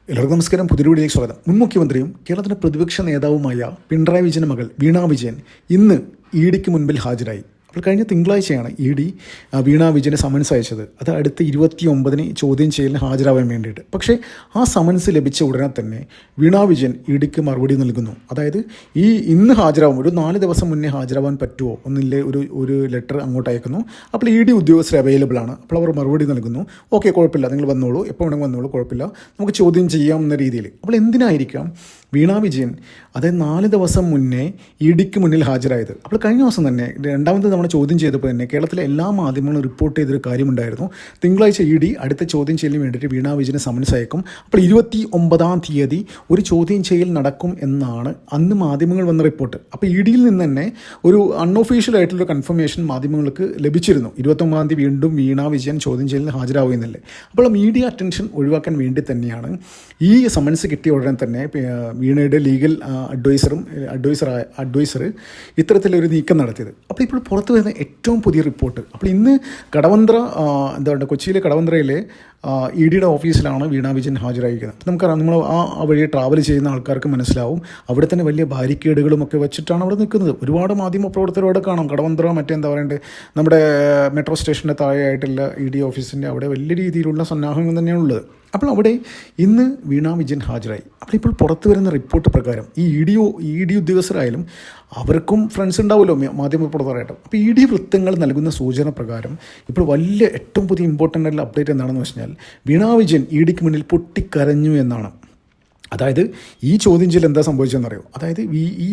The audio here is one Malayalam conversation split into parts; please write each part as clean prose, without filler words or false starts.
എല്ലാവർക്കും നമസ്കാരം. പുതിയ വീഡിയോയിലേക്ക് സ്വാഗതം. മുൻ മുഖ്യമന്ത്രിയും കേരളത്തിൻ്റെ പ്രതിപക്ഷ നേതാവുമായ പിണറായി വിജയൻ്റെ മകൾ വീണ വിജയൻ ഇന്ന് ഇഡിക്ക് മുൻപിൽ ഹാജരായി. അപ്പോൾ കഴിഞ്ഞ തിങ്കളാഴ്ചയാണ് ഇ വീണ വിജയന് സമൻസ് അയച്ചത്. അത് അടുത്ത 29-ന് ചോദ്യം ചെയ്യലിന് ഹാജരാവാൻ വേണ്ടിയിട്ട്. പക്ഷേ ആ സമൻസ് ലഭിച്ച ഉടനെ തന്നെ വീണ വിജയൻ ഇഡിക്ക് മറുപടി നൽകുന്നു. അതായത് ഇന്ന് ഹാജരാകും, ഒരു 4 ദിവസം മുന്നേ ഹാജരാവാൻ പറ്റുമോ ഒന്നില്ലേ ഒരു ലെറ്റർ അങ്ങോട്ട് അയക്കുന്നു. അപ്പോൾ ഇ ഉദ്യോഗസ്ഥർ അവൈലബിൾ ആണ്. അപ്പോൾ അവർ മറുപടി നൽകുന്നു, ഓക്കെ കുഴപ്പമില്ല, നിങ്ങൾ വന്നോളൂ, എപ്പോൾ വേണമെങ്കിൽ വന്നോളൂ, കുഴപ്പമില്ല, നമുക്ക് ചോദ്യം ചെയ്യാം എന്ന രീതിയിൽ. അപ്പോൾ എന്തിനായിരിക്കാം വീണ വിജയൻ അതായത് 4 ദിവസം മുന്നേ ഇഡിക്ക് മുന്നിൽ ഹാജരായത്? അപ്പോൾ കഴിഞ്ഞ ദിവസം തന്നെ രണ്ടാമത് നമ്മൾ ചോദ്യം ചെയ്തപ്പോൾ തന്നെ കേരളത്തിലെ എല്ലാ മാധ്യമങ്ങളും റിപ്പോർട്ട് ചെയ്തൊരു കാര്യമുണ്ടായിരുന്നു. തിങ്കളാഴ്ച ഇ അടുത്ത ചോദ്യം ചെയ്യലിന് വേണ്ടിയിട്ട് വീണ വിജയന് സമൻസ് അയക്കും. അപ്പോൾ 29-ാം തീയതി ഒരു ചോദ്യം ചെയ്യൽ നടക്കും എന്നാണ് അന്ന് മാധ്യമങ്ങൾ വന്ന റിപ്പോർട്ട്. അപ്പോൾ ഇഡിയിൽ നിന്ന് തന്നെ ഒരു അൺഒഫീഷ്യൽ ആയിട്ടുള്ളൊരു കൺഫർമേഷൻ മാധ്യമങ്ങൾക്ക് ലഭിച്ചിരുന്നു. 29-ാം തീയതി വീണ്ടും വീണ വിജയൻ ചോദ്യം ചെയ്യലിന് ഹാജരാകുന്നല്ലേ. അപ്പോൾ മീഡിയ അറ്റൻഷൻ ഒഴിവാക്കാൻ വേണ്ടി തന്നെയാണ് ഈ സമൻസ് കിട്ടിയ ഉടനെ തന്നെ വീണയുടെ ലീഗൽ അഡ്വൈസർ ഇത്തരത്തിലൊരു നീക്കം നടത്തിയത്. അപ്പോൾ ഇപ്പോൾ പുറത്തു വരുന്ന ഏറ്റവും പുതിയ റിപ്പോർട്ട്, അപ്പോൾ ഇന്ന് കൊച്ചിയിലെ കടവന്ത്രയിലെ ഇഡിയുടെ ഓഫീസിലാണ് വീണ വിജയൻ ഹാജരായിരിക്കുന്നത്. അപ്പോൾ നമുക്കറിയാം, നമ്മൾ ആ വഴി ട്രാവൽ ചെയ്യുന്ന ആൾക്കാർക്ക് മനസ്സിലാവും, അവിടെ തന്നെ വലിയ ബാരിക്കേഡുകളും ഒക്കെ വെച്ചിട്ടാണ് അവിടെ നിൽക്കുന്നത്. ഒരുപാട് മാധ്യമ പ്രവർത്തകരോടെ കാണാം. കടവന്ത്ര നമ്മുടെ മെട്രോ സ്റ്റേഷൻ്റെ താഴെയായിട്ടുള്ള ഇഡി ഓഫീസിൻ്റെ അവിടെ വലിയ രീതിയിലുള്ള സന്നാഹങ്ങൾ തന്നെയാണ് ഉള്ളത്. അപ്പോൾ അവിടെ ഇന്ന് വീണ വിജയൻ ഹാജരായി. അപ്പോൾ ഇപ്പോൾ പുറത്തു വരുന്ന റിപ്പോർട്ട് പ്രകാരം ഈ ഇ ഡി ഉദ്യോഗസ്ഥരായാലും അവർക്കും ഫ്രണ്ട്സ് ഉണ്ടാവുമല്ലോ മാധ്യമപ്രവർത്തകരായിട്ടും. അപ്പോൾ ഇ ഡി വൃത്തങ്ങൾ നൽകുന്ന സൂചന പ്രകാരം ഇപ്പോൾ വലിയ ഏറ്റവും പുതിയ ഇമ്പോർട്ടൻ്റ് ആയിട്ടുള്ള അപ്ഡേറ്റ് എന്താണെന്ന് വെച്ചാൽ വീണ വിജയൻ ഇഡിക്ക് മുന്നിൽ പൊട്ടിക്കരഞ്ഞു എന്നാണ്. അതായത് ഈ ചോദ്യം ചെയ്യൽ എന്താ സംഭവിച്ചതെന്നറിയോ? അതായത് ഈ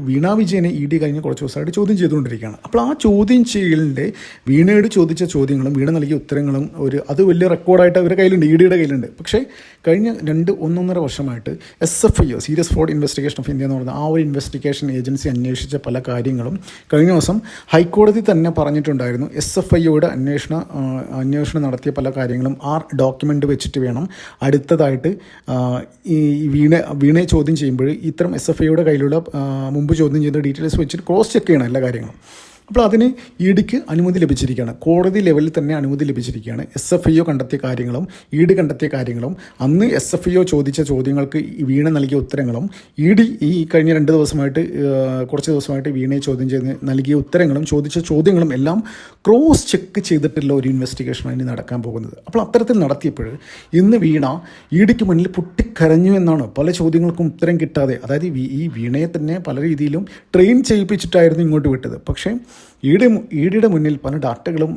വീണ വിജയനെ ഇ ഡി കഴിഞ്ഞ് കുറച്ച് ദിവസമായിട്ട് ചോദ്യം ചെയ്തുകൊണ്ടിരിക്കുകയാണ്. അപ്പോൾ ആ ചോദ്യം ചെയ്യലിൻ്റെ വീണയോട് ചോദിച്ച ചോദ്യങ്ങളും വീണ നൽകിയ ഉത്തരങ്ങളും അത് വലിയ റെക്കോർഡായിട്ട് അവരുടെ കയ്യിലുണ്ട്, ഇ ഡിയുടെ കയ്യിലുണ്ട്. പക്ഷേ കഴിഞ്ഞ 1.5 വർഷമായിട്ട് SFIO serious fraud investigation of India എന്ന് പറയുന്ന ആ ഒരു ഇൻവെസ്റ്റിഗേഷൻ ഏജൻസി അന്വേഷിച്ച പല കാര്യങ്ങളും കഴിഞ്ഞ ദിവസം ഹൈക്കോടതി തന്നെ പറഞ്ഞിട്ടുണ്ടായിരുന്നു. SFIOയുടെ അന്വേഷണം നടത്തിയ പല കാര്യങ്ങളും ഡോക്യുമെൻ്റ് വെച്ചിട്ട് വേണം അടുത്തതായിട്ട് ഈ വീണയെ ചോദ്യം ചെയ്യുമ്പോൾ ഇത്തരം SFIOയുടെ കയ്യിലുള്ള മുമ്പ് ചോദ്യം ചെയ്ത ഡീറ്റെയിൽസ് വെച്ചിട്ട് ക്രോസ് ചെക്ക് ചെയ്യണം എല്ലാ കാര്യങ്ങളും. അപ്പോൾ അതിന് ഇഡിക്ക് അനുമതി ലഭിച്ചിരിക്കുകയാണ്. കോടതി ലെവലിൽ തന്നെ അനുമതി ലഭിച്ചിരിക്കുകയാണ്. SFIO കണ്ടെത്തിയ കാര്യങ്ങളും ഇഡി കണ്ടെത്തിയ കാര്യങ്ങളും അന്ന് SFIO ചോദിച്ച ചോദ്യങ്ങൾക്ക് വീണ നൽകിയ ഉത്തരങ്ങളും ഈ കഴിഞ്ഞ കുറച്ച് ദിവസമായിട്ട് വീണയെ ചോദ്യം ചെയ്ത് നൽകിയ ഉത്തരങ്ങളും ചോദിച്ച ചോദ്യങ്ങളും എല്ലാം ക്രോസ് ചെക്ക് ചെയ്തിട്ടുള്ള ഒരു ഇൻവെസ്റ്റിഗേഷനാണ് ഇനി നടക്കാൻ പോകുന്നത്. അപ്പോൾ അത്തരത്തിൽ നടത്തിയപ്പോൾ ഇന്ന് വീണ ഇഡിക്ക് മുന്നിൽ പൊട്ടിക്കരഞ്ഞു എന്നാണ്. പല ചോദ്യങ്ങൾക്കും ഉത്തരം കിട്ടാതെ, അതായത് ഈ വീണയെ തന്നെ പല രീതിയിലും ട്രെയിൻ ചെയ്യിപ്പിച്ചിട്ടായിരുന്നു ഇങ്ങോട്ട് വിട്ടത്. പക്ഷേ ഇഡിയുടെ മുന്നിൽ പല ഡാറ്റകളും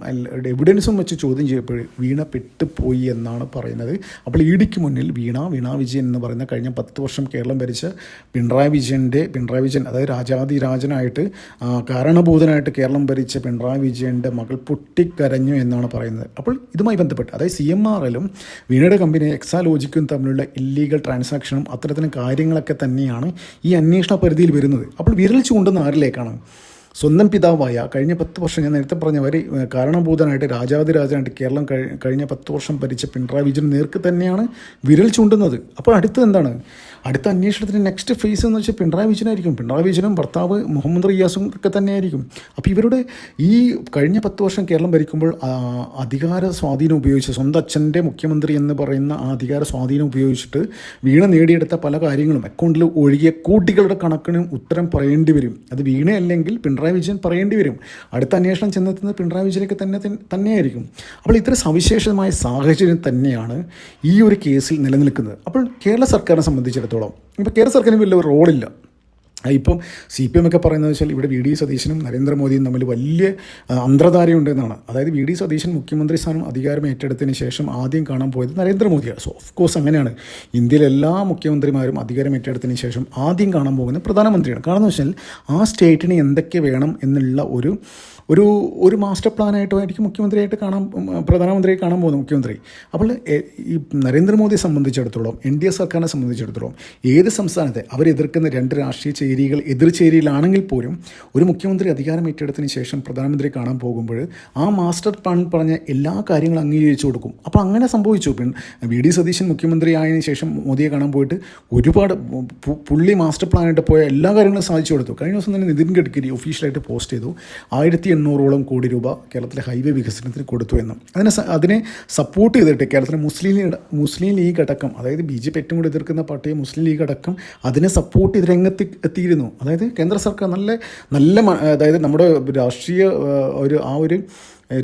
എവിഡൻസും വെച്ച് ചോദ്യം ചെയ്യപ്പോൾ വീണ പെട്ടുപോയി എന്നാണ് പറയുന്നത്. അപ്പോൾ ഇഡിക്ക് മുന്നിൽ വീണ വിജയൻ എന്ന് പറയുന്ന കഴിഞ്ഞ 10 വർഷം കേരളം ഭരിച്ച പിണറായി വിജയൻ അതായത് രാജാതിരാജനായിട്ട് കാരണഭൂതനായിട്ട് കേരളം ഭരിച്ച പിണറായി വിജയൻ്റെ മകൾ പൊട്ടിക്കരഞ്ഞു എന്നാണ് പറയുന്നത്. അപ്പോൾ ഇതുമായി ബന്ധപ്പെട്ട് അതായത് CMRലും വീണയുടെ കമ്പനി എക്സാലോജിക്കും തമ്മിലുള്ള ഇല്ലീഗൽ ട്രാൻസാക്ഷനും അത്തരത്തിലുള്ള കാര്യങ്ങളൊക്കെ തന്നെയാണ് ഈ അന്വേഷണ പരിധിയിൽ വരുന്നത്. അപ്പോൾ വിരൽ ചൂണ്ടുന്ന ആരിലേക്കാണ്? സ്വന്തം പിതാവായ കഴിഞ്ഞ 10 വർഷം ഞാൻ നേരത്തെ പറഞ്ഞവർ കാരണഭൂതനായിട്ട് രാജാതിരാജനായിട്ട് കേരളം കഴിഞ്ഞ 10 വർഷം ഭരിച്ച പിണറായി വിജയൻ നേർക്ക് തന്നെയാണ് വിരൽ ചൂണ്ടുന്നത്. അപ്പോൾ അടുത്ത അന്വേഷണത്തിന് നെക്സ്റ്റ് ഫേസ് എന്ന് വെച്ചാൽ പിണറായി വിജയനായിരിക്കും. പിണറായി വിജയനും ഭർത്താവ് മുഹമ്മദ് റിയാസും ഒക്കെ തന്നെയായിരിക്കും. അപ്പോൾ ഇവരുടെ ഈ കഴിഞ്ഞ 10 വർഷം കേരളം ഭരിക്കുമ്പോൾ അധികാര സ്വാധീനം ഉപയോഗിച്ച് സ്വന്തം അച്ഛൻ്റെ മുഖ്യമന്ത്രി എന്ന് പറയുന്ന ആ അധികാര സ്വാധീനം ഉപയോഗിച്ചിട്ട് വീണ നേടിയെടുത്ത പല കാര്യങ്ങളും അക്കൗണ്ടിൽ ഒഴുകിയ കോടികളുടെ കണക്കിന് ഉത്തരം പറയേണ്ടി വരും. അത് വീണയല്ലെങ്കിൽ പിണറായി വിജയൻ പറയേണ്ടി വരും. അടുത്ത അന്വേഷണം ചെന്നെത്തുന്നത് പിണറായി വിജയനൊക്കെ തന്നെയായിരിക്കും. അപ്പോൾ ഇത്ര സവിശേഷമായ സാഹചര്യം തന്നെയാണ് ഈ ഒരു കേസിൽ നിലനിൽക്കുന്നത്. അപ്പോൾ കേരള സർക്കാരിനെ സംബന്ധിച്ചിടത്തോളം ഇപ്പോൾ കേരള സർക്കാരിന് വലിയ റോളില്ല. ഇപ്പം CPM ഒക്കെ പറയുന്നത് വെച്ചാൽ ഇവിടെ VD സതീശനും നരേന്ദ്രമോദിയും തമ്മിൽ വലിയ അന്തർധാരയുണ്ടെന്നാണ്. അതായത് VD സതീശൻ മുഖ്യമന്ത്രി സ്ഥാനം അധികാരം ഏറ്റെടുത്തതിന് ശേഷം ആദ്യം കാണാൻ പോയത് നരേന്ദ്രമോദിയാണ്. സോ ഓഫ് കോഴ്സ് അങ്ങനെയാണ്. ഇന്ത്യയിലെ എല്ലാ മുഖ്യമന്ത്രിമാരും അധികാരം ഏറ്റെടുത്തതിന് ശേഷം ആദ്യം കാണാൻ പോകുന്നത് പ്രധാനമന്ത്രിയാണ്. കാരണം എന്ന് വെച്ചാൽ ആ സ്റ്റേറ്റിന് എന്തൊക്കെ വേണം എന്നുള്ള ഒരു മാസ്റ്റർ പ്ലാനായിട്ടുമായിരിക്കും പ്രധാനമന്ത്രിയെ കാണാൻ പോകുന്നത് മുഖ്യമന്ത്രി. അപ്പോൾ ഈ നരേന്ദ്രമോദിയെ സംബന്ധിച്ചിടത്തോളം NDA സർക്കാരിനെ സംബന്ധിച്ചിടത്തോളം ഏത് സംസ്ഥാനത്തെ അവരെതിർക്കുന്ന 2 രാഷ്ട്രീയ എതിർചേരിയിലാണെങ്കിൽ പോലും ഒരു മുഖ്യമന്ത്രി അധികാരം ഏറ്റെടുത്തതിന് ശേഷം പ്രധാനമന്ത്രിയെ കാണാൻ പോകുമ്പോൾ ആ മാസ്റ്റർ പ്ലാൻ പറഞ്ഞ എല്ലാ കാര്യങ്ങളും അംഗീകരിച്ചു കൊടുക്കും. അപ്പോൾ അങ്ങനെ സംഭവിച്ചു. VD സതീശൻ മുഖ്യമന്ത്രി ആയതിനു ശേഷം മോദിയെ കാണാൻ പോയിട്ട് ഒരുപാട് പുള്ളി മാസ്റ്റർ പ്ലാനായിട്ട് പോയ എല്ലാ കാര്യങ്ങളും സാധിച്ചു കൊടുത്തു. കഴിഞ്ഞ ദിവസം തന്നെ നിതിൻ ഗഡ്കരി ഒഫീഷ്യലായിട്ട് പോസ്റ്റ് ചെയ്തു 1800 1800 കോടി രൂപ കേരളത്തിലെ ഹൈവേ വികസനത്തിന് കൊടുത്തു എന്നും അതിനെ സപ്പോർട്ട് ചെയ്തിട്ട് കേരളത്തിലെ മുസ്ലിം ലീഗ് അടക്കം, അതായത് BJP ഏറ്റവും കൂടുതൽ എതിർക്കുന്ന പാർട്ടിയെ മുസ്ലിം ലീഗ് അടക്കം അതിനെ സപ്പോർട്ട് ചെയ്ത് രംഗത്ത് എത്തിയിരുന്നു. അതായത് കേന്ദ്ര സർക്കാർ അതായത് നമ്മുടെ രാഷ്ട്രീയ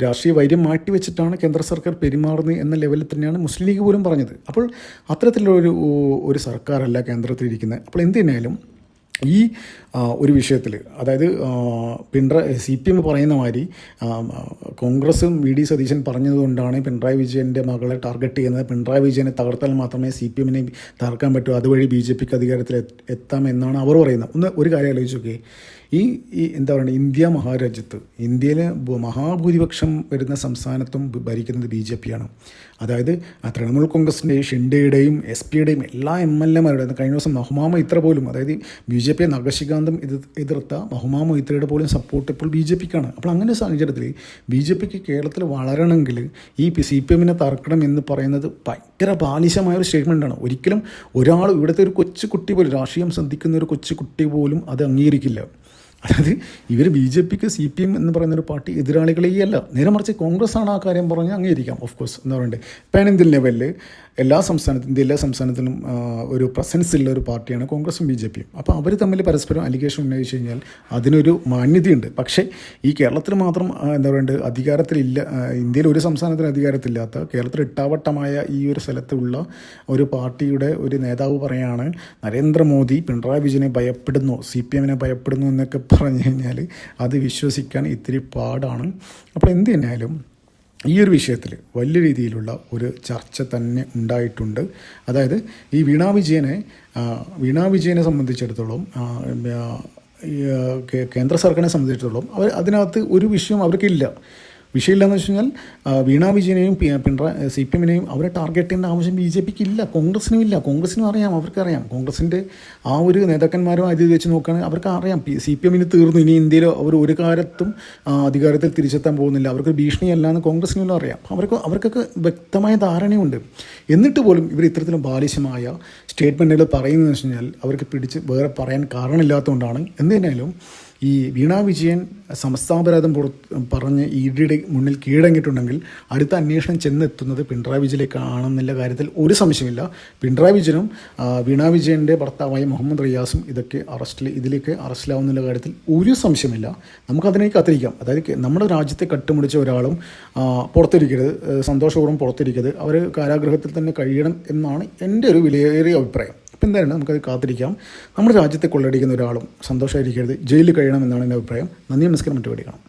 രാഷ്ട്രീയ വൈര്യം മാറ്റിവെച്ചിട്ടാണ് കേന്ദ്ര സർക്കാർ പെരുമാറുന്നത് എന്ന ലെവലിൽ തന്നെയാണ് മുസ്ലിം ലീഗ് പോലും പറഞ്ഞത്. അപ്പോൾ അത്തരത്തിലുള്ള ഒരു സർക്കാരല്ല കേന്ദ്രത്തിലിരിക്കുന്നത്. അപ്പോൾ എന്തിനായാലും ഈ ഒരു വിഷയത്തിൽ, അതായത് CPM പറയുന്ന മാതിരി കോൺഗ്രസും VD സതീശൻ പറഞ്ഞതുകൊണ്ടാണ് പിണറായി വിജയൻ്റെ മകളെ ടാർഗറ്റ് ചെയ്യുന്നത്, പിണറായി വിജയനെ തകർത്താൽ മാത്രമേ CPM-നെ തകർക്കാൻ പറ്റൂ, അതുവഴി BJPക്ക് അധികാരത്തിൽ എത്താമെന്നാണ് അവർ പറയുന്നത്. ഒരു കാര്യം ആലോചിച്ച് നോക്കി, ഈ എന്താ പറയുക, ഇന്ത്യ മഹാരാജ്യത്ത് ഇന്ത്യയിലെ മഹാഭൂരിപക്ഷം വരുന്ന സംസ്ഥാനത്തും ഭരിക്കുന്നത് BJP-യാണ്. അതായത് തൃണമൂൽ കോൺഗ്രസിൻ്റെയും ഷിൻഡെയുടെയും SP-യുടെയും എല്ലാ MLA-മാരുടെ കഴിഞ്ഞ ദിവസം മഹുമാ മൊയ്ത്ര പോലും, അതായത് BJP-യെ നഖശികാന്തം എതിർത്ത മഹുമാ മൊയ്ത്രയുടെ പോലും സപ്പോർട്ട് ഇപ്പോൾ BJP-ക്കാണ്. അപ്പോൾ അങ്ങനെ സാഹചര്യത്തിൽ BJP-ക്ക് കേരളത്തിൽ വളരണമെങ്കിൽ ഈ CPM-നെ തകർക്കണം എന്ന് പറയുന്നത് ഭയങ്കര ബാലിശമായൊരു സ്റ്റേറ്റ്മെൻറ്റാണ്. ഒരിക്കലും ഒരാൾ, ഇവിടുത്തെ ഒരു കൊച്ചുകുട്ടി പോലും, രാഷ്ട്രീയം ശ്രദ്ധിക്കുന്ന ഒരു കൊച്ചുകുട്ടി പോലും അത് അംഗീകരിക്കില്ല. അതായത് ഇവർ BJPക്ക് CPM എന്ന് പറയുന്നൊരു പാർട്ടി എതിരാളികളെയല്ല, നേരെ മറിച്ച് കോൺഗ്രസ്സാണ് ആ കാര്യം പറഞ്ഞ് അംഗീകരിക്കാം. ഓഫ് കോഴ്സ് എന്താ പറയുക, പാൻ ഇന്ത്യൻ ലെവലിൽ ഇന്ത്യ എല്ലാ സംസ്ഥാനത്തിലും ഒരു പ്രസൻസ് ഉള്ള ഒരു പാർട്ടിയാണ് കോൺഗ്രസും BJPയും. അപ്പോൾ അവർ തമ്മിൽ പരസ്പരം അലിഗേഷൻ ഉന്നയിച്ച് കഴിഞ്ഞാൽ അതിനൊരു മാന്യതയുണ്ട്. പക്ഷേ ഈ കേരളത്തിൽ മാത്രം എന്താ പറയുക, അധികാരത്തിലില്ല, ഇന്ത്യയിൽ ഒരു സംസ്ഥാനത്തിന് അധികാരത്തില്ലാത്ത, കേരളത്തിൽ ഇട്ടാവട്ടമായ ഈ ഒരു സ്ഥലത്തുള്ള ഒരു പാർട്ടിയുടെ ഒരു നേതാവ് പറയാണ് നരേന്ദ്രമോദി പിണറായി വിജയനെ ഭയപ്പെടുന്നു, CPM-നെ ഭയപ്പെടുന്നു എന്നൊക്കെ പറഞ്ഞു കഴിഞ്ഞാൽ അത് വിശ്വസിക്കാൻ ഇത്തിരി പാടാണ്. അപ്പോൾ എന്ത് തന്നെയായാലും ഈ ഒരു വിഷയത്തിൽ വലിയ രീതിയിലുള്ള ഒരു ചർച്ച തന്നെ ഉണ്ടായിട്ടുണ്ട്. അതായത് ഈ വീണാ വിജയനെ സംബന്ധിച്ചിടത്തോളം, കേന്ദ്ര സർക്കാരിനെ സംബന്ധിച്ചിടത്തോളം അതിനകത്ത് ഒരു വിഷയം അവർക്കില്ല. വിഷയമില്ലെന്ന് വെച്ച് കഴിഞ്ഞാൽ വീണാ വിജയനെയും CPM-നെയും അവരെ ടാർഗറ്റ് ചെയ്യേണ്ട ആവശ്യം BJPക്ക് ഇല്ല, കോൺഗ്രസിനും ഇല്ല. കോൺഗ്രസിനും അറിയാം, അവർക്കറിയാം, കോൺഗ്രസിൻ്റെ ആ ഒരു നേതാക്കന്മാരും അത് വെച്ച് നോക്കുകയാണെങ്കിൽ അവർക്ക് അറിയാം CPM-ന് തീർന്നു, ഇനി ഇന്ത്യയിൽ അവർ ഒരു കാലത്തും അധികാരത്തിൽ തിരിച്ചെത്താൻ പോകുന്നില്ല, അവർക്ക് ഭീഷണിയല്ല എന്ന് കോൺഗ്രസിനും അറിയാം. അവർക്കൊക്കെ വ്യക്തമായ ധാരണയുണ്ട്. എന്നിട്ട് പോലും ഇവർ ഇത്തരത്തിലും ബാലിശമായ സ്റ്റേറ്റ്മെൻറ്റുകൾ പറയുന്നതെന്ന് വെച്ച് കഴിഞ്ഞാൽ അവർക്ക് പിടിച്ച് വേറെ പറയാൻ കാരണമില്ലാത്തതുകൊണ്ടാണ്. എന്തിനായാലും ഈ വീണാ വിജയൻ സമസ്താപരാധം പറഞ്ഞ് ED-യുടെ മുന്നിൽ കീഴടങ്ങിയിട്ടുണ്ടെങ്കിൽ അടുത്ത അന്വേഷണം ചെന്നെത്തുന്നത് പിണറായി വിജയനിലേക്കാണെന്നുള്ള കാര്യത്തിൽ ഒരു സംശയമില്ല. പിണറായി വിജയനും വീണാ വിജയൻ്റെ ഭർത്താവായ മുഹമ്മദ് റിയാസും ഇതിലേക്ക് അറസ്റ്റിലാവുന്നുള്ള കാര്യത്തിൽ ഒരു സംശയമില്ല. നമുക്കതിനേക്ക് കാത്തിരിക്കാം. അതായത് നമ്മുടെ രാജ്യത്തെ കട്ടുമുടിച്ച ഒരാളും പുറത്തിരിക്കരുത്, സന്തോഷപൂർവ്വം പുറത്തിരിക്കരുത്, അവർ കാരാഗൃഹത്തിൽ തന്നെ കഴിയണം എന്നാണ് എൻ്റെ ഒരു വിലയേറിയ അഭിപ്രായം. ഇപ്പം എന്തായാലും നമുക്കത് കാത്തിരിക്കാം. നമ്മുടെ രാജ്യത്തെ കൊള്ളയടിക്കുന്ന ഒരാളും സന്തോഷമായിരിക്കരുത്, ജയിലിൽ കഴിയണം എന്നാണ് എൻ്റെ അഭിപ്രായം. നന്ദി, നമസ്കാരം, മറ്റു കാണാം.